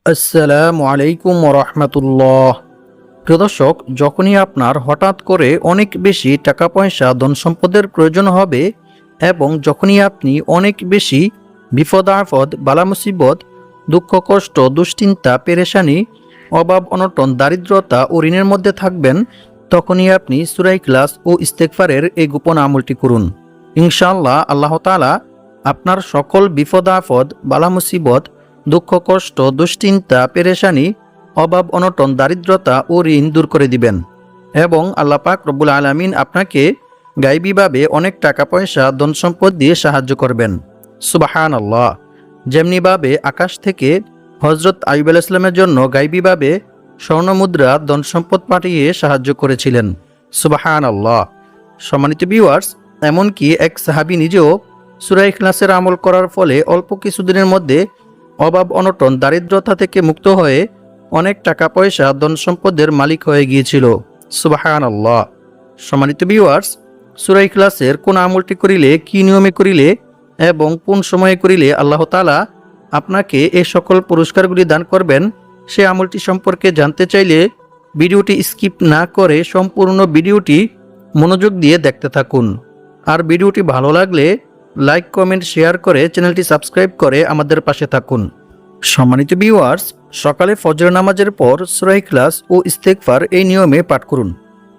আসসালামু আলাইকুম রহমতুল্লাহ। প্রিয় দর্শক, যখনই আপনার হঠাৎ করে অনেক বেশি টাকা পয়সা ধন সম্পদের প্রয়োজন হবে এবং যখনই আপনি অনেক বেশি বিপদ আপদ বালা মুসিবত দুঃখ কষ্ট দুশ্চিন্তা পেরেশানি অভাব অনটন দারিদ্রতা ও ঋণের মধ্যে থাকবেন, তখনই আপনি সূরা ইখলাস ও ইস্তেগফারের এই গোপন আমলটি করুন। ইনশাআল্লাহ আল্লাহ তাআলা আপনার সকল বিপদ আপদ বালা মুসিবত দুঃখ কষ্ট দুশ্চিন্তা পেরেশানি অভাব অনটন দারিদ্রতা ও ঋণ দূর করে দিবেন এবং আল্লাহ পাক রব্বুল আলামিন আপনাকে গায়বীভাবে অনেক টাকা পয়সা ধন সম্পদ দিয়ে সাহায্য করবেন। সুবহানাল্লাহ। যেমনিভাবে আকাশ থেকে হযরত আইয়ুব আলাইহিস সালামের জন্য গায়বীভাবে স্বর্ণমুদ্রা ধন সম্পদ পাঠিয়ে সাহায্য করেছিলেন। সুবহানাল্লাহ। সম্মানিত ভিউয়ার্স, এমনকি এক সাহাবী নিজেও সূরা ইখলাসের আমল করার ফলে অল্প কিছুদিনের মধ্যে অভাব অনটন দারিদ্রতা থেকে মুক্ত হয়ে অনেক টাকা পয়সা ধন সম্পদের মালিক হয়ে গিয়েছিল। সুবহানাল্লাহ। সম্মানিত ভিউয়ার্স, সূরা ইখলাসের কোন আমলটি করিলে কি নিয়মে করিলে এবং কোন সময়ে করিলে আল্লাহ তাআলা আপনাকে এই সকল পুরস্কারগুলি দান করবেন, সে আমলটি সম্পর্কে জানতে চাইলে ভিডিওটি স্কিপ না করে সম্পূর্ণ ভিডিওটি মনোযোগ দিয়ে দেখতে থাকুন। আর ভিডিওটি ভালো লাগলে লাইক কমেন্ট শেয়ার করে চ্যানেলটি সাবস্ক্রাইব করে আমাদের পাশে থাকুন। সম্মানিত ভিউয়ার্স, সকালে ফজর নামাজের পর সূরা ইখলাস ও ইস্তেগফার এই নিয়মে পাঠ করুন।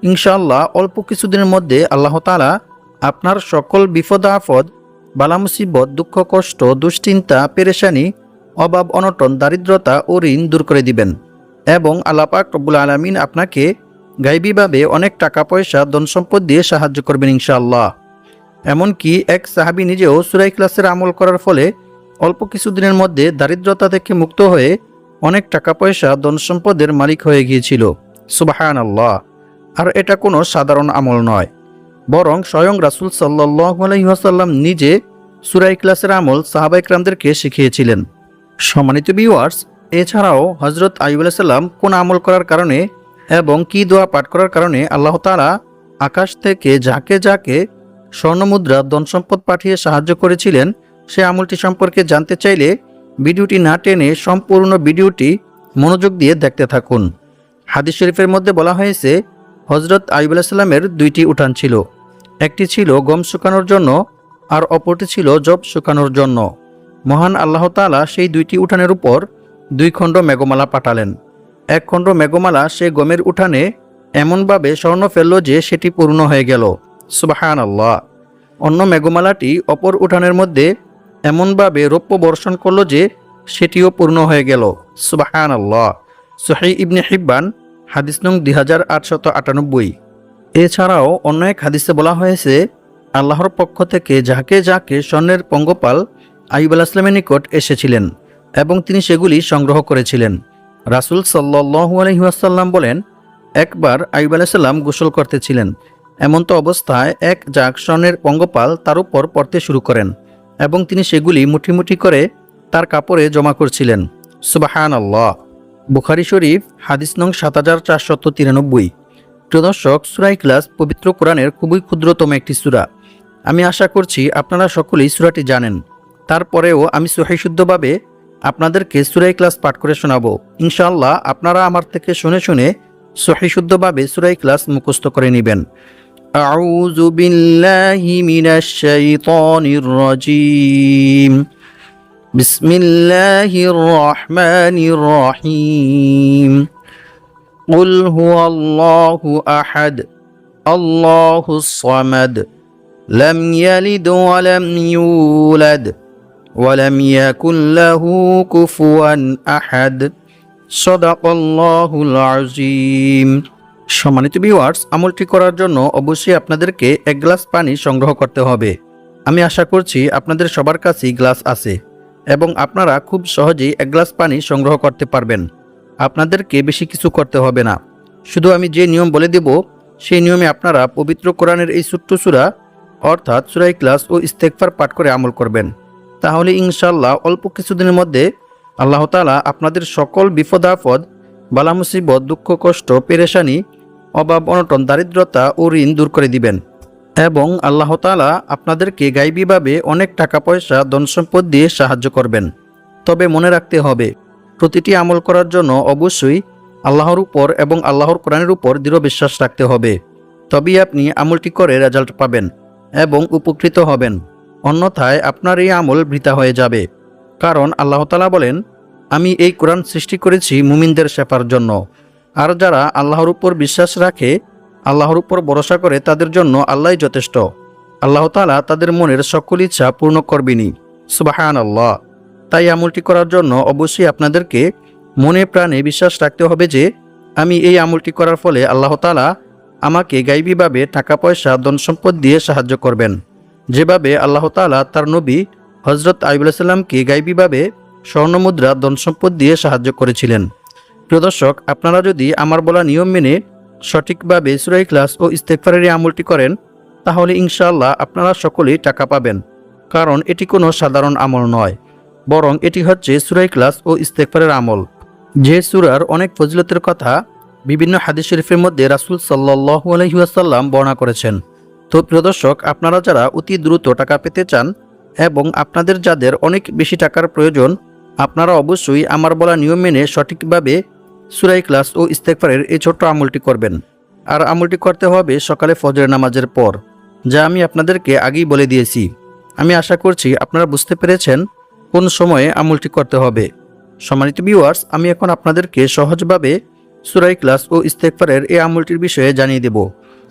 ইনশাআল্লাহ অল্প কিছুদিনের মধ্যে আল্লাহ তাআলা আপনার সকল বিপদ আপদ বালা মুসিবত দুঃখ কষ্ট দুশ্চিন্তা পেরেশানি অভাব অনটন দারিদ্রতা ও ঋণ দূর করে দিবেন এবং আল্লাহ পাক রব্বুল আলামিন আপনাকে গায়বীভাবে অনেক টাকা পয়সা ধন সম্পদ দিয়ে সাহায্য করবেন ইনশাআল্লাহ। এমনকি এক সাহাবী নিজেও সূরা ইখলাসের আমল করার ফলে অল্প কিছুদিনের মধ্যে দারিদ্রতা থেকে মুক্ত হয়ে অনেক টাকা পয়সা ধন সম্পদের মালিক হয়ে গিয়েছিল। সুবহানাল্লাহ। আর এটা কোনো সাধারণ আমল নয়, বরং স্বয়ং রাসূল সাল্লাল্লাহু আলাইহি ওয়াসাল্লাম নিজে সূরা ইখলাসের আমল সাহাবা ইকরামদেরকে শিখিয়েছিলেন। সম্মানিত ভিউয়ার্স, এছাড়াও হযরত আইয়ুব আলাইহিস সালাম কোন আমল করার কারণে এবং কি দোয়া পাঠ করার কারণে আল্লাহ তাআলা আকাশ থেকে যাকে যাকে স্বর্ণমুদ্রা ধন সম্পদ পাঠিয়ে সাহায্য করেছিলেন, সে আমলটি সম্পর্কে জানতে চাইলে ভিডিওটি না টেনে সম্পূর্ণ ভিডিওটি মনোযোগ দিয়ে দেখতে থাকুন। হাদিস শরীফের মধ্যে বলা হয়েছে, হযরত আইয়ুব আলাইহিস সালামের দুইটি উঠান ছিল, একটি ছিল গম শুকানোর জন্য আর অপরটি ছিল জব শুকানোর জন্য। মহান আল্লাহ তাআলা সেই দুইটি উঠানের উপর দুই খণ্ড মেঘমালা পাঠালেন। এক খণ্ড মেঘমালা সে গমের উঠানে এমনভাবে স্বর্ণ ফেলল যে সেটি পূর্ণ হয়ে গেল। সুবহানাল্লাহ। অন্য মেঘমালাটি অপর উঠানের মধ্যে এমনভাবে রৌপ্য বর্ষণ করল যে সেটিও পূর্ণ হয়ে গেল। সুবহানাল্লাহ। সহিহ ইবনে হিব্বান হাদিস নং 2898। এছাড়াও অন্য এক হাদিসে বলা হয়েছে, আল্লাহর পক্ষ থেকে যাকে যাকে স্বর্ণের পঙ্গপাল আইয়ুব আলাইহিস সালামের নিকট এসেছিলেন এবং তিনি সেগুলি সংগ্রহ করেছিলেন। রাসূল সাল্লাল্লাহু আলাইহি ওয়াসাল্লাম বলেন, একবার আইয়ুব আলাইহিস সালাম গোসল করতেছিলেন, এমন্ত অবস্থায় এক জাগ স্বর্ণের পঙ্গপাল তার উপর পড়তে শুরু করেন এবং তিনি সেগুলি মুঠি মুঠি করে তার কাপড়ে জমা করছিলেন। সুবহানাল্লাহ। বুখারী শরীফ হাদিস নং 7493। প্রিয় দর্শক, সূরা ইখলাস পবিত্র কোরআনের খুবই ক্ষুদ্রতম একটি সূরা। আমি আশা করছি আপনারা সকলেই সূরাটি জানেন। তারপরেও আমি সহিশুদ্ধভাবে আপনাদেরকে সূরা ইখলাস পাঠ করে শোনাবো। ইনশাআল্লাহ আপনারা আমার থেকে শুনে শুনে সহিশুদ্ধভাবে সূরা ইখলাস মুখস্থ করে নেবেন। আউযু বিল্লাহি মিনাশ শাইতানির রাজীম। বিসমিল্লাহির রহমানির রহিম। কুল হুয়াল্লাহু আহাদ, আল্লাহুস সামাদ, লাম ইয়ালিদ ওয়া লাম ইউলাদ ওয়া লাম ইয়াকুল লাহু কুফুয়ান আহাদ। সাদাকাল্লাহুল আযীম। সম্মানিত ভিউয়ার্স, আমলটি করার জন্য অবশ্যই আপনাদেরকে এক গ্লাস পানি সংগ্রহ করতে হবে। আমি আশা করছি আপনাদের সবার কাছেই গ্লাস আছে এবং আপনারা খুব সহজেই এক গ্লাস পানি সংগ্রহ করতে পারবেন। আপনাদেরকে বেশি কিছু করতে হবে না, শুধু আমি যে নিয়ম বলে দেব সেই নিয়মে আপনারা পবিত্র কোরআনের এই ছোট্ট সূরা অর্থাৎ সূরা ইখলাস ও ইস্তেগফার পাঠ করে আমল করবেন। তাহলে ইনশাআল্লাহ অল্প কিছুদিনের মধ্যে আল্লাহ তাআলা আপনাদের সকল বিপদ আপদ বালা মুসিবত দুঃখ কষ্ট পেরেশানি অভাব অনটন দারিদ্রতা ও ঋণ দূর করে দিবেন এবং আল্লাহ তাআলা আপনাদেরকে গায়বীভাবে অনেক টাকা পয়সা ধন সম্পদ দিয়ে সাহায্য করবেন। তবে মনে রাখতে হবে, প্রতিটি আমল করার জন্য অবশ্যই আল্লাহর উপর এবং আল্লাহর কোরআনের উপর দৃঢ় বিশ্বাস রাখতে হবে। তবেই আপনি আমলটি করে রেজাল্ট পাবেন এবং উপকৃত হবেন। অন্যথায় আপনার এই আমল বৃথা হয়ে যাবে। কারণ আল্লাহ তাআলা বলেন, আমি এই কোরআন সৃষ্টি করেছি মুমিনদের শেফার জন্য। আর যারা আল্লাহর উপর বিশ্বাস রাখে, আল্লাহর উপর ভরসা করে, তাদের জন্য আল্লাহই যথেষ্ট। আল্লাহ তাআলা তাদের মনের সকল ইচ্ছা পূর্ণ করবেনই। সুবহানাল্লাহ। তাই আমলটি করার জন্য অবশ্যই আপনাদেরকে মনে প্রাণে বিশ্বাস রাখতে হবে যে আমি এই আমলটি করার ফলে আল্লাহ তাআলা আমাকে গায়বীভাবে টাকা পয়সা ধন সম্পদ দিয়ে সাহায্য করবেন, যেভাবে আল্লাহ তাআলা তার নবী হযরত আইয়ুব আলাইহিস সালামকে গায়বীভাবে স্বর্ণমুদ্রা ধন সম্পদ দিয়ে সাহায্য করেছিলেন। প্রিয় দর্শক, আপনারা যদি আমার বলা নিয়ম মেনে সঠিকভাবে সূরা ইখলাস ও ইস্তেগফারের এই আমলটি করেন, তাহলে ইনশাআল্লাহ আপনারা সকলেই টাকা পাবেন। কারণ এটি কোনো সাধারণ আমল নয়, বরং এটি হচ্ছে সূরা ইখলাস ও ইস্তেগফারের আমল, যে সূরার অনেক ফজিলতের কথা বিভিন্ন হাদিস শরীফের মধ্যে রাসূল সাল্লাল্লাহু আলাইহি ওয়াসাল্লাম বর্ণনা করেছেন। তো প্রিয় দর্শক, আপনারা যারা অতি দ্রুত টাকা পেতে চান এবং আপনাদের যাদের অনেক বেশি টাকার প্রয়োজন, আপনারা অবশ্যই আমার বলা নিয়ম মেনে সঠিকভাবে সূরা ইখলাস ও ইস্তেগফারের এই ছোট্ট আমলটি করবেন। আর আমলটি করতে হবে সকালে ফজরের নামাজের পর, যা আমি আপনাদেরকে আগেই বলে দিয়েছি। আমি আশা করছি আপনারা বুঝতে পেরেছেন কোন সময়ে আমলটি করতে হবে। সম্মানিত ভিউয়ার্স, আমি এখন আপনাদেরকে সহজভাবে সূরা ইখলাস ও ইস্তেগফারের এই আমলটির বিষয়ে জানিয়ে দেব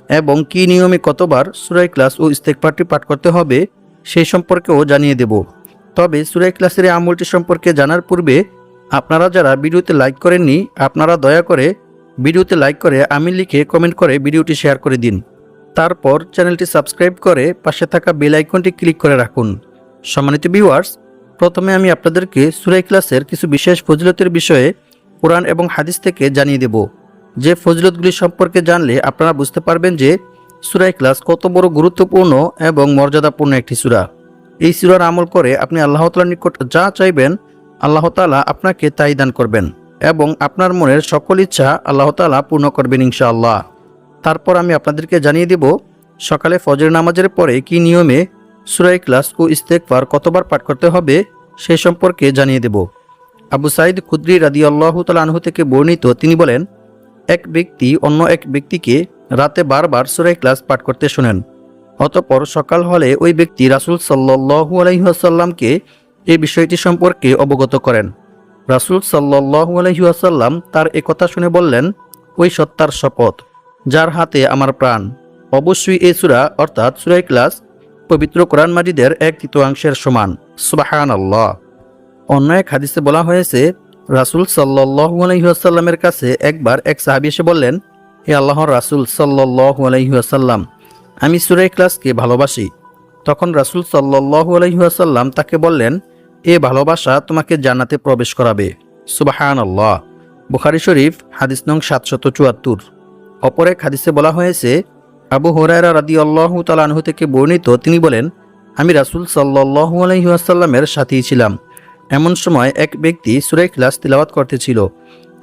এবং কী নিয়মে কতবার সূরা ইখলাস ও ইস্তেগফারটি পাঠ করতে হবে সেই সম্পর্কেও জানিয়ে দেব। তবে সূরা ইখলাসের এই আমলটি সম্পর্কে জানার পূর্বে আপনারা যারা ভিডিওতে লাইক করেননি, আপনারা দয়া করে ভিডিওতে লাইক করে আমিন লিখে কমেন্ট করে ভিডিওটি শেয়ার করে দিন। তারপর চ্যানেলটি সাবস্ক্রাইব করে পাশে থাকা বেল আইকনটি ক্লিক করে রাখুন। সম্মানিত ভিউয়ার্স, প্রথমে আমি আপনাদেরকে সূরা ইখলাসের কিছু বিশেষ ফজিলতের বিষয়ে কোরআন এবং হাদিস থেকে জানিয়ে দেব, যে ফজিলতগুলি সম্পর্কে জানলে আপনারা বুঝতে পারবেন যে সূরা ইখলাস কত বড় গুরুত্বপূর্ণ এবং মর্যাদাপূর্ণ একটি সূরা। এই সূরার আমল করে আপনি আল্লাহ তাআলার নিকট যা চাইবেন আল্লাহ তাআলা আপনাকে তাই দান করবেন এবং আপনার মনের সকল ইচ্ছা আল্লাহ তাআলা পূর্ণ করবেন ইনশাআল্লাহ। তারপর আমি আপনাদেরকে জানিয়ে দেব সকালে ফজর নামাজের পরে কি নিয়মে সূরা ইখলাস ও ইস্তেগফার কতবার পাঠ করতে হবে সেই সম্পর্কে জানিয়ে দেব। আবু সাঈদ খুদরি রাদিয়াল্লাহু তাআলা আনহু থেকে বর্ণিত, তিনি বলেন, এক ব্যক্তি অন্য এক ব্যক্তিকে রাতে বারবার সূরা ইখলাস পাঠ করতে শোনেন। অতঃপর সকাল হলে ওই ব্যক্তি রাসূল সাল্লাল্লাহু আলাইহি ওয়াসাল্লামকে এই বিষয়টি সম্পর্কে অবগত করেন। রাসূল সাল্লাল্লাহু আলাইহি ওয়াসাল্লাম তার একথা শুনে বললেন, ওই সত্তার শপথ যার হাতে আমার প্রাণ, অবশ্যই এই সূরা অর্থাৎ সূরা ইখলাস পবিত্র কোরআন মাজিদের 1/3 সমান। সুবহানাল্লাহ। অন্য এক হাদিসে বলা হয়েছে, রাসূল সাল্লাল্লাহু আলাইহি ওয়াসাল্লামের কাছে একবার এক সাহাবী এসে বললেন, হে আল্লাহর রাসূল সাল্লাল্লাহু আলাইহি ওয়াসাল্লাম, আমি সূরা ইখলাসকে ভালোবাসি। তখন রাসূল সাল্লাল্লাহু আলাইহি ওয়াসাল্লাম তাকে বললেন, এ ভালোবাসা তোমাকে জান্নাতে প্রবেশ করাবে। সুবহানাল্লাহ। বুখারী শরীফ হাদিস নং 774। অপর এক হাদিসে বলা হয়েছে, আবু হুরায়রা রাদিয়াল্লাহু তাআলা আনহু থেকে বর্ণিত, তিনি বলেন, আমি রাসূল সাল্লাল্লাহু আলাইহি ওয়াসাল্লামের সাথী ছিলাম। এমন সময় এক ব্যক্তি সূরা ইখলাস তিলাওয়াত করতেছিল।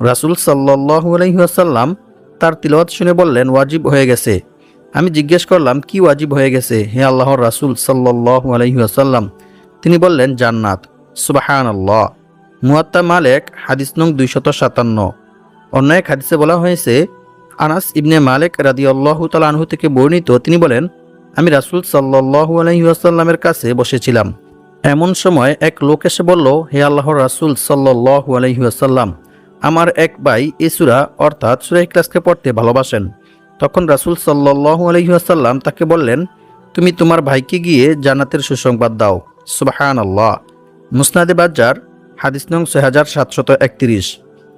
রাসূল সাল্লাল্লাহু আলাইহি ওয়াসাল্লাম তার তিলাওয়াত শুনে বললেন, ওয়াজিব হয়ে গেছে। আমি জিজ্ঞেস করলাম, কি ওয়াজিব হয়ে গেছে হে আল্লাহর রাসূল সাল্লাল্লাহু আলাইহি ওয়াসাল্লাম? তিনি বললেন, জান্নাত। সুবহানাল্লাহ। মুয়াত্তা মালিক হাদিস নং 257। অন্য এক হাদিসে বলা হয়েছে, আনাস ইবনে মালিক রাদিয়াল্লাহু তাআলা আনহু থেকে বর্ণিত, তিনি বলেন, আমি রাসূল সাল্লাল্লাহু আলাইহি ওয়াসাল্লামের কাছে বসেছিলাম। এমন সময় এক লোক এসে বলল, হে আল্লাহর রাসূল সাল্লাল্লাহু আলাইহি ওয়াসাল্লাম, আমার এক ভাই এই সূরা অর্থাৎ সূরা ইখলাসকে পড়তে ভালোবাসেন। তখন রাসূল সাল্লাল্লাহু আলাইহি ওয়াসাল্লাম তাকে বললেন, তুমি তোমার ভাইকে গিয়ে জান্নাতের সুসংবাদ দাও। সুবহানাল্লাহ। মুসনাদে বাজ্জার হাদিস নং 6731।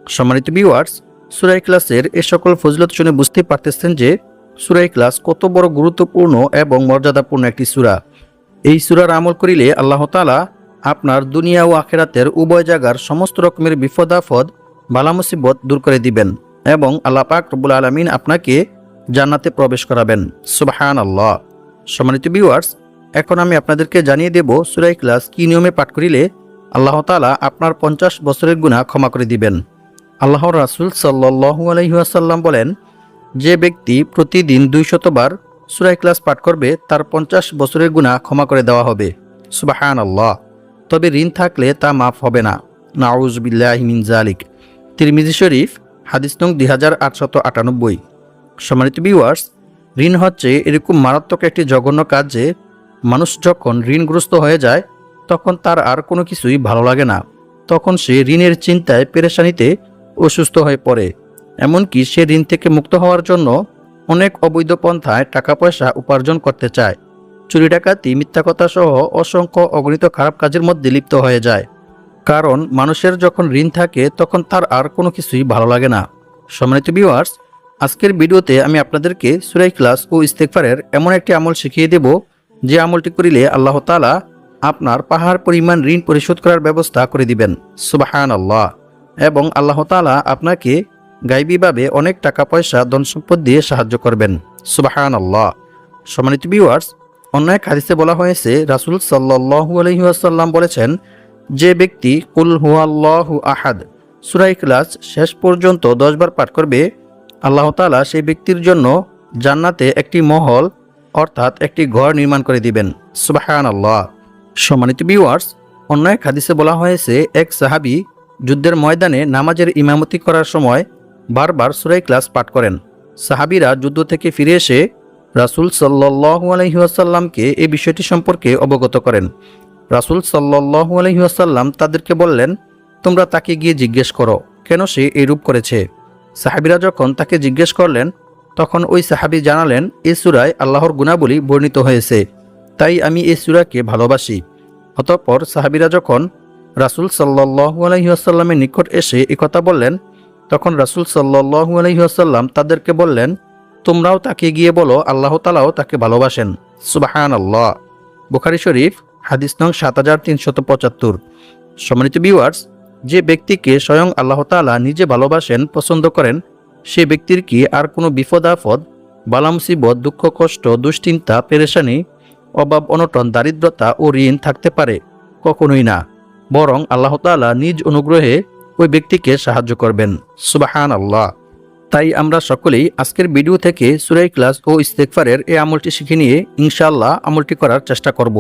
সম্মানিত ভিউয়ার্স, সূরা ইখলাসের এই সকল ফজিলত শুনে বুঝতে পারতেছেন যে সূরা ইখলাস কত বড় গুরুত্বপূর্ণ এবং মর্যাদাপূর্ণ একটি সূরা। এই সূরার আমল করিলে আল্লাহ তাআলা আপনার দুনিয়া ও আখিরাতের উভয় জায়গার সমস্ত রকমের বিপদ আপদ বালা মুসিবত দূর করে দিবেন এবং আল্লাহ পাক রব্বুল আলামিন আপনাকে জান্নাতে প্রবেশ করাবেন। সুবহানাল্লাহ। সম্মানিত ভিউয়ার্স, এখন আমি আপনাদেরকে জানিয়ে দেব সূরা ইখলাস কি নিয়মে পাঠ করিলে আল্লাহ তাআলা আপনার 50 বছরের গুনাহ ক্ষমা করে দিবেন। আল্লাহর রাসূল সাল্লাল্লাহু আলাইহি ওয়াসাল্লাম বলেন, যে ব্যক্তি প্রতিদিন 200 বার সূরা ইখলাস পাঠ করবে তার 50 বছরের গুনাহ ক্ষমা করে দেওয়া হবে। সুবহানাল্লাহ। তবে ঋণ থাকলে তা মাফ হবে না। নাউযু বিল্লাহি মিন যালিক। তিরমিজি শরীফ হাদিস নং 2898। সম্মানিত ভিউয়ার্স, ঋণ হচ্ছে এরকম মারাত্মক একটি জঘন্য কাজ যে মানুষ যখন ঋণগ্রস্ত হয়ে যায় তখন তার আর কোনো কিছুই ভালো লাগে না। তখন সে ঋণের চিন্তায় পেরেশানিতে অসুস্থ হয়ে পড়ে। এমনকি সে ঋণ থেকে মুক্ত হওয়ার জন্য অনেক অবৈধ পন্থায় টাকা পয়সা উপার্জন করতে চায়। চুরি ডাকাতি, মিথ্যা কথা সহ অসংখ্য অগণিত খারাপ কাজের মধ্যে লিপ্ত হয়ে যায়। কারণ মানুষের যখন ঋণ থাকে তখন তার আর কোনো কিছুই ভালো লাগে না। সম্মানিত ভিউয়ার্স, আজকের ভিডিওতে আমি আপনাদেরকে সূরা ইখলাস ও ইস্তেগফারের এমন একটি আমল শিখিয়ে দেব যে আমলটি করিলে আল্লাহ তাআলা আপনার পাহাড় পরিমাণ ঋণ পরিশোধ করার ব্যবস্থা করে দিবেন। সুবহানাল্লাহ। এবং আল্লাহ তাআলা আপনাকে গায়বীভাবে অনেক টাকা পয়সা ধন সম্পদ দিয়ে সাহায্য করবেন। সুবহানাল্লাহ। সম্মানিত ভিউয়ার্স, অন্য এক হাদিসে বলা হয়েছে, রাসূল সাল্লাল্লাহু আলাইহি ওয়াসাল্লাম বলেছেন, যে ব্যক্তি কুল হুয়াল্লাহু আহাদ সূরা ইখলাস শেষ পর্যন্ত 10 বার পাঠ করবে, আল্লাহ তাআলা সেই ব্যক্তির জন্য জান্নাতে একটি মহল অর্থাৎ একটি ঘর নির্মাণ করে দিবেন। সুবহানাল্লাহ। সম্মানিত ভিউয়ার্স, অন্য এক হাদিসে বলা হয়েছে, এক সাহাবী যুদ্ধের ময়দানে নামাজের ইমামতি করার সময় বারবার সূরা ইখলাস পাঠ করেন। সাহাবীরা যুদ্ধ থেকে ফিরে এসে রাসূল সাল্লাল্লাহু আলাইহি ওয়াসাল্লামকে এই বিষয়টি সম্পর্কে অবগত করেন। রাসূল সাল্লাল্লাহু আলাইহি ওয়াসাল্লাম তাদেরকে বললেন, তোমরা তাকে গিয়ে জিজ্ঞেস করো কেন সে এইরূপ করেছে। সাহাবীরা যখন তাকে জিজ্ঞেস করলেন তখন ওই সাহাবী জানালেন, এই সূরায় আল্লাহর গুণাবলী বর্ণিত হয়েছে, তাই আমি এই সূরাকে ভালোবাসি। অতঃপর সাহাবীরা যখন রাসূল সাল্লাল্লাহু আলাইহি ওয়াসাল্লামের নিকট এসে একথা বললেন তখন রাসূল সাল্লাল্লাহু আলাইহি ওয়াসাল্লাম তাদেরকে বললেন, তোমরাও তাকে গিয়ে বলো আল্লাহ তাআলাও তাকে ভালোবাসেন। সুবহানাল্লাহ। বুখারী শরীফ হাদিস নং 7375। সম্মানিত ভিউয়ার্স, যে ব্যক্তিকে স্বয়ং আল্লাহ তাআলা নিজে ভালোবাসেন, পছন্দ করেন, সে ব্যক্তির কি আর কোনো বিপদ আপদ, বালা মুসিবত, দুঃখ কষ্ট, দুশ্চিন্তা, পেরেশানি, অভাব অনটন, দারিদ্রতা ও ঋণ থাকতে পারে? কখনোই না। বরং আল্লাহ তাআলা নিজ অনুগ্রহে ওই ব্যক্তিকে সাহায্য করবেন। সুবহানাল্লাহ। তাই আমরা সকলেই আজকের ভিডিও থেকে সূরা ইখলাস ও ইস্তেগফারের এই আমলটি শিখে নিয়ে ইনশাআল্লাহ আমলটি করার চেষ্টা করব।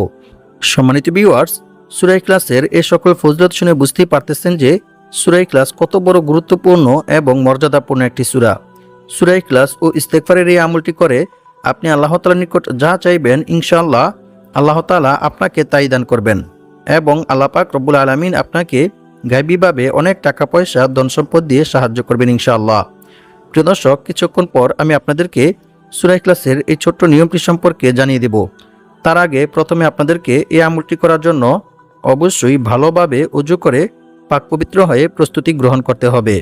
সম্মানিত ভিউয়ার্স, সূরা ইখলাসের এই সকল ফজিলত শুনে বুঝতেই পারতেছেন যে সূরা ইখলাস কত বড় গুরুত্বপূর্ণ এবং মর্যাদাপূর্ণ একটি সূরা। সূরা ইখলাস ও ইস্তেগফারের এই আমলটি করে আপনি আল্লাহ তাআলার নিকট যা চাইবেন ইনশাআল্লাহ আল্লাহ তাআলা আপনাকে তাই দান করবেন এবং আল্লাহ পাক রব্বুল আলামিন আপনাকে গায়বীভাবে অনেক টাকা পয়সা ধন সম্পদ দিয়ে সাহায্য করবেন ইনশাআল্লাহ। প্রিয় দর্শক, কিছুক্ষণ পর আমি আপনাদেরকে সূরা ইখলাসের এই ছোট্ট নিয়মটি সম্পর্কে জানিয়ে দেব। তার আগে প্রথমে আপনাদেরকে এই আমলটি করার জন্য অবশ্যই ভালোভাবে ওযু করে পাক পবিত্র হয়ে প্রস্তুতি গ্রহণ করতে হবে।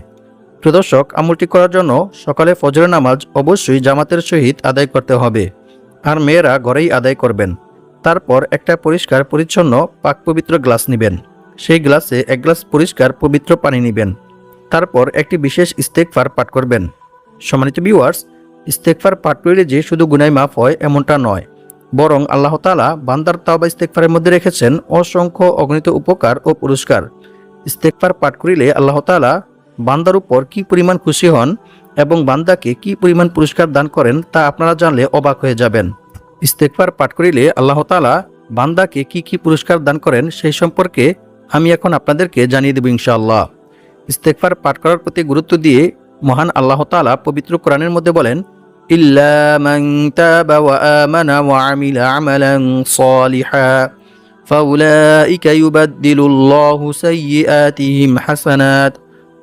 প্রিয় দর্শক, আমলটি করার জন্য সকালে ফজরের নামাজ অবশ্যই জামাতের সহিত আদায় করতে হবে, আর মেয়েরা ঘরেই আদায় করবেন। তারপর একটা পরিষ্কার পরিচ্ছন্ন পাক পবিত্র গ্লাস নেবেন। সেই গ্লাসে 1 গ্লাস পরিষ্কার পবিত্র পানি নেবেন। তারপর একটি বিশেষ ইস্তেগফার পাঠ করবেন। সম্মানিত ভিউয়ার্স, ইস্তেগফার পাঠ করলে যে শুধু গুনাহ মাফ হয় এমনটা নয়, বরং আল্লাহ তাআলা বান্দার তাওবা ইস্তেগফারের মধ্যে রেখেছেন অসংখ্য অগণিত উপকার ও পুরস্কার। ইস্তেগফার পাঠ করিলে আল্লাহ তাআলা বান্দার উপর কি পরিমাণ খুশি হন এবং বান্দাকে কি পরিমাণ পুরস্কার দান করেন তা আপনারা জানলে অবাক হয়ে যাবেন। ইস্তেগফার পাঠ করিলে আল্লাহ তাআলা বান্দাকে কি কি পুরস্কার দান করেন সেই সম্পর্কে আমি এখন আপনাদেরকে জানিয়ে দেব ইনশাআল্লাহ। ইস্তেগফার পাঠ করার প্রতি গুরুত্ব দিয়ে মহান আল্লাহ তাআলা পবিত্র কোরআনের মধ্যে বলেন, ইল্লা মান তাবা ওয়া আমানা ওয়া আমিলা আমালান সালিহা ফাউলাইকা ইউবাদদিলুল্লাহু সাইয়্যাতিহিম হাসানাত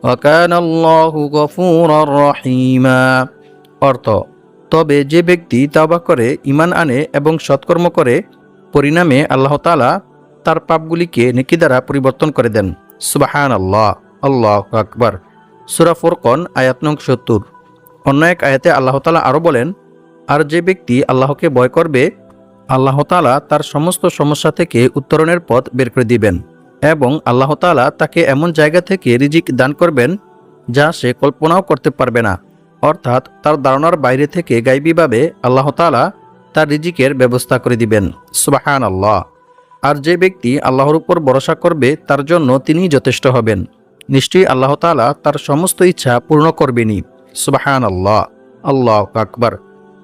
ওয়া কানাল্লাহু গফুরার রহিমা। অর্থ, তবে যে ব্যক্তি তাওবা করে, ঈমান আনে এবং সৎকর্ম করে, পরিণামে আল্লাহ তাআলা তার পাপগুলিকে নেকি দ্বারা পরিবর্তন করে দেন। সুবহানাল্লাহ। আল্লাহু আকবার। সূরা ফুরকান আয়াত নং 70। অন্য এক আয়াতে আল্লাহ তাআলা আরো বলেন, আর যে ব্যক্তি আল্লাহকে ভয় করবে, আল্লাহ তাআলা তার সমস্ত সমস্যা থেকে উত্তরণের পথ বের করে দিবেন এবং আল্লাহ তাআলা তাকে এমন জায়গা থেকে রিজিক দান করবেন যা সে কল্পনাও করতে পারবে না। অর্থাৎ তার ধারণার বাইরে থেকে গায়বীভাবে আল্লাহ তাআলা তার রিজিকের ব্যবস্থা করে দিবেন। সুবহানাল্লাহ। আর যে ব্যক্তি আল্লাহর উপর ভরসা করবে তার জন্য তিনিই যথেষ্ট হবেন। নিশ্চয়ই আল্লাহ তাআলা তার সমস্ত ইচ্ছা পূর্ণ করবেনই। সুবহানাল্লাহ। আল্লাহু আকবার।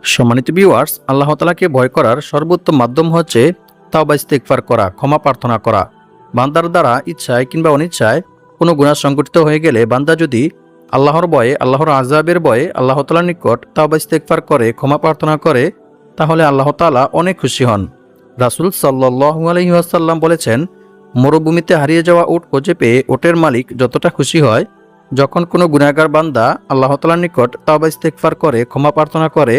সম্মানিত ভিউয়ার্স, আল্লাহ তাআলাকে ভয় করার সর্বোত্তম মাধ্যম হচ্ছে তাওবা ইস্তেগফার করা, ক্ষমা প্রার্থনা করা। বান্দার দ্বারা ইচ্ছায় কিংবা অনিচ্ছায় কোনো গুনাহ সংঘটিত হয়ে গেলে বান্দা যদি আল্লাহর ভয়ে, আল্লাহর আযাবের ভয়ে আল্লাহ তাআলার নিকট তাওবা ইস্তেগফার করে, ক্ষমা প্রার্থনা করে, তাহলে আল্লাহ তাআলা অনেক খুশি হন। রাসূল সাল্লাল্লাহু আলাইহি ওয়াসাল্লাম বলেছেন, মরুভূমিতে হারিয়ে যাওয়া উট খুঁজে পেয়ে উটের মালিক যতটা খুশি হয়, যখন কোনো গুনাহগার বান্দা আল্লাহ তাআলার নিকট তাওবা ইস্তেগফার করে, ক্ষমা প্রার্থনা করে,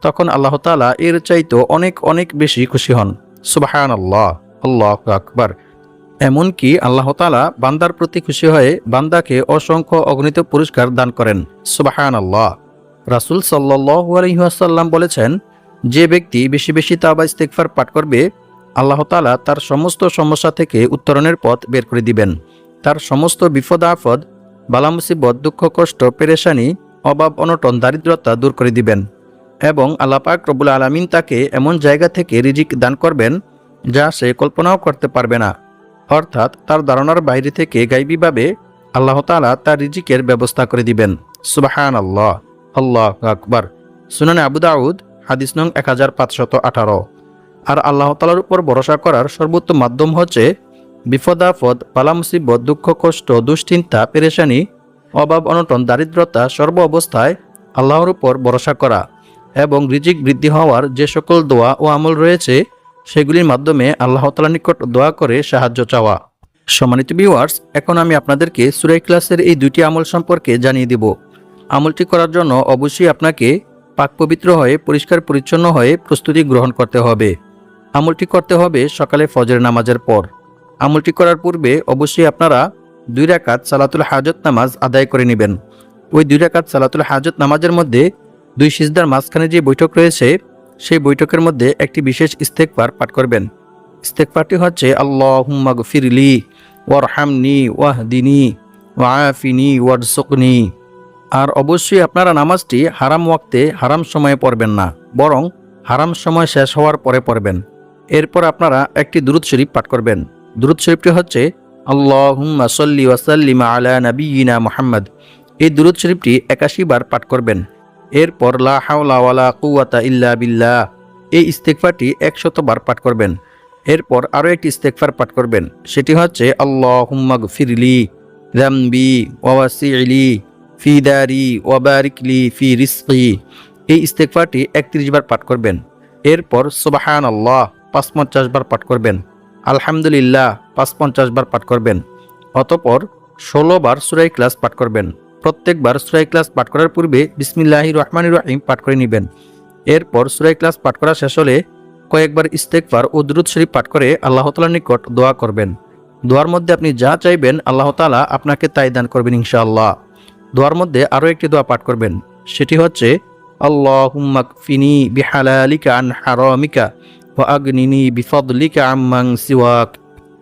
তখন আল্লাহ তাআলা এর চাইতে অনেক অনেক বেশি খুশি হন। সুবহানাল্লাহ, আল্লাহু আকবার। এমনকি আল্লাহ তাআলা বান্দার প্রতি খুশি হয়ে বান্দাকে অসংখ্য অগণিত পুরস্কার দান করেন। সুবহানাল্লাহ। রাসূল সাল্লাল্লাহু আলাইহি ওয়াসাল্লাম বলেছেন, যে ব্যক্তি বেশি বেশি তাওবা ইস্তেগফার পাঠ করবে, আল্লাহ তাআলা তার সমস্ত সমস্যা থেকে উত্তরণের পথ বের করে দিবেন। তার সমস্ত বিপদ আপদ, বালা মুসিবত, দুঃখ কষ্ট, পেরেশানি, অভাব অনটন, দারিদ্রতা দূর করে দিবেন এবং আল্লাহ পাক রব্বুল আলামিন তাকে এমন জায়গা থেকে রিজিক দান করবেন যা সে কল্পনাও করতে পারবে না। অর্থাৎ তার ধারণার বাইরে থেকে গায়বীভাবে আল্লাহ তাআলা তার রিজিকের ব্যবস্থা করে দিবেন। সুবহানাল্লাহ, আল্লাহু আকবার। সুনানে আবু দাউদ, হাদিস নং 1518। আর আল্লাহ তাআলার উপর ভরসা করার সর্বোত্তম মাধ্যম হচ্ছে বিপদ আপদ, বালা মুসিবত, দুঃখ কষ্ট, দুশ্চিন্তা, পেরেশানি, অভাব অনটন, দারিদ্রতা সর্ব অবস্থায় আল্লাহর উপর ভরসা করা এবং রিজিক বৃদ্ধি হওয়ার যে সকল দোয়া ও আমল রয়েছে সেগুলির মাধ্যমে আল্লাহ তাআলার নিকট দোয়া করে সাহায্য চাওয়া। সম্মানিত ভিউয়ার্স, এখন আমি আপনাদেরকে সূরা ইখলাসের এই দুটি আমল সম্পর্কে জানিয়ে দিব। আমলটি করার জন্য অবশ্যই আপনাকে পাক পবিত্র হয়ে, পরিষ্কার পরিচ্ছন্ন হয়ে প্রস্তুতি গ্রহণ করতে হবে। আমলটি করতে হবে সকালে ফজর নামাজের পর। আমলটি করার পূর্বে অবশ্যই আপনারা 2 রাকাত সালাতুল হাজত নামাজ আদায় করে নেবেন। ওই 2 রাকাত সালাতুল হাজত নামাজের মধ্যে 2 সিজদার মাঝখানে যে বৈঠক রয়েছে, সেই বৈঠকের মধ্যে একটি বিশেষ ইস্তেগফার পাঠ করবেন। ইস্তেগফারটি হচ্ছে, আল্লাহুম্মা গফিরলি ওয়ারহামনি ওয়াহদিনি ওয়াআফিনি ওয়ারযুকনি। আর অবশ্যই আপনারা নামাজটি হারাম ওয়াক্তে, হারাম সময়ে পড়বেন না, বরং হারাম সময় শেষ হওয়ার পরে পড়বেন। এরপর আপনারা একটি দুরূদ শরীফ পাঠ করবেন। দুরূদ শরীফটি হচ্ছে, আল্লাহুম্মা সাল্লি ওয়া সাল্লিম আলা নাবিয়িনা মুহাম্মদ। এই দুরূদ শরীফটি 81 বার পাঠ করবেন। এরপর লা হাওলা ওয়ালা কুওয়াতা ইল্লা বিল্লাহ, এই ইস্তেগফারটি 100 বার পাঠ করবেন। এরপর আরও একটি ইস্তেগফার পাঠ করবেন, সেটি হচ্ছে, আল্লাহুম্মা গফিরলি যামবি ওয়া ওয়াসি'লি ফি দারি ওয়া বারিকলি ফি রিজকি। এই ইস্তেগফারটি 31 বার পাঠ করবেন। এরপর সুবহানাল্লাহ 55 বার পাঠ করবেন। আলহামদুলিল্লাহ 55 বার পাঠ করবেন। অতঃপর 16 বার সূরা ইখলাস পাঠ করবেন। প্রত্যেকবার সূরা ইখলাস পাঠ করার পূর্বে বিসমিল্লাহির রহমানির রহিম পাঠ করে নেবেন। এরপর সূরা ইখলাস পাঠ করা শেষ হলে কয়েকবার ইস্তেগফার ও দুরূদ শরীফ পাঠ করে আল্লাহ তাআলার নিকট দোয়া করবেন। দোয়ার মধ্যে আপনি যা চাইবেন আল্লাহ তাআলা আপনাকে তাই দান করবেন ইনশাআল্লাহ। দোয়ার মধ্যে আরও একটি দোয়া পাঠ করবেন, সেটি হচ্ছে, আল্লাহুম্মা কফিনি বিহালালিকা আন হারামিকা ওয়া আগনিনি বিফদলিকা আম্মান সিওয়াক।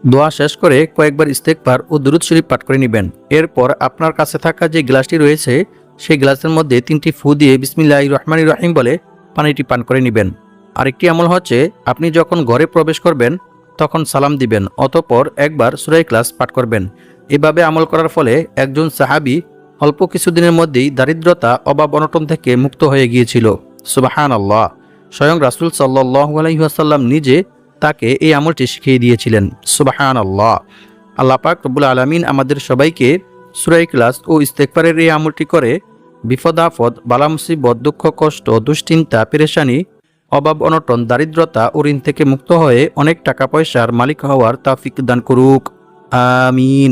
দোয়া শেষ করে কয়েকবার ইস্তেগফার ও দুরূদ শরীফ পাঠ করে নেবেন। এরপর আপনার কাছে থাকা যে গ্লাসটি রয়েছে, সেই গ্লাসের মধ্যে 3টি ফু দিয়ে বিসমিল্লাহির রহমানির রহিম বলে পানিটি পান করে নেবেন। আরেকটি আমল হচ্ছে, আপনি যখন ঘরে প্রবেশ করবেন তখন সালাম দিবেন, অতঃপর একবার সূরা ইখলাস পাঠ করবেন। এভাবে আমল করার ফলে একজন সাহাবী অল্প কিছুদিনের মধ্যেই দারিদ্রতা, অভাব অনটন থেকে মুক্ত হয়ে গিয়েছিল। সুবহানাল্লাহ। স্বয়ং রাসূল সাল্লাল্লাহু আলাইহি ওয়াসাল্লাম নিজে তাকে এই আমলটি শিখিয়ে দিয়েছিলেন। সুবহানাল্লাহ। আল্লাহ পাক রব্বুল আলামিন আমাদের সবাইকে সূরা ইখলাস ও ইস্তেগফারের এই আমলটি করে বিপদ আপদ, বালা মুসিবত, দুঃখ কষ্ট, দুশ্চিন্তা, পেরেশানি, অভাব অনটন, দারিদ্রতা ও ঋণ থেকে মুক্ত হয়ে অনেক টাকা পয়সার মালিক হওয়ার তৌফিক দান করুক। আমিন।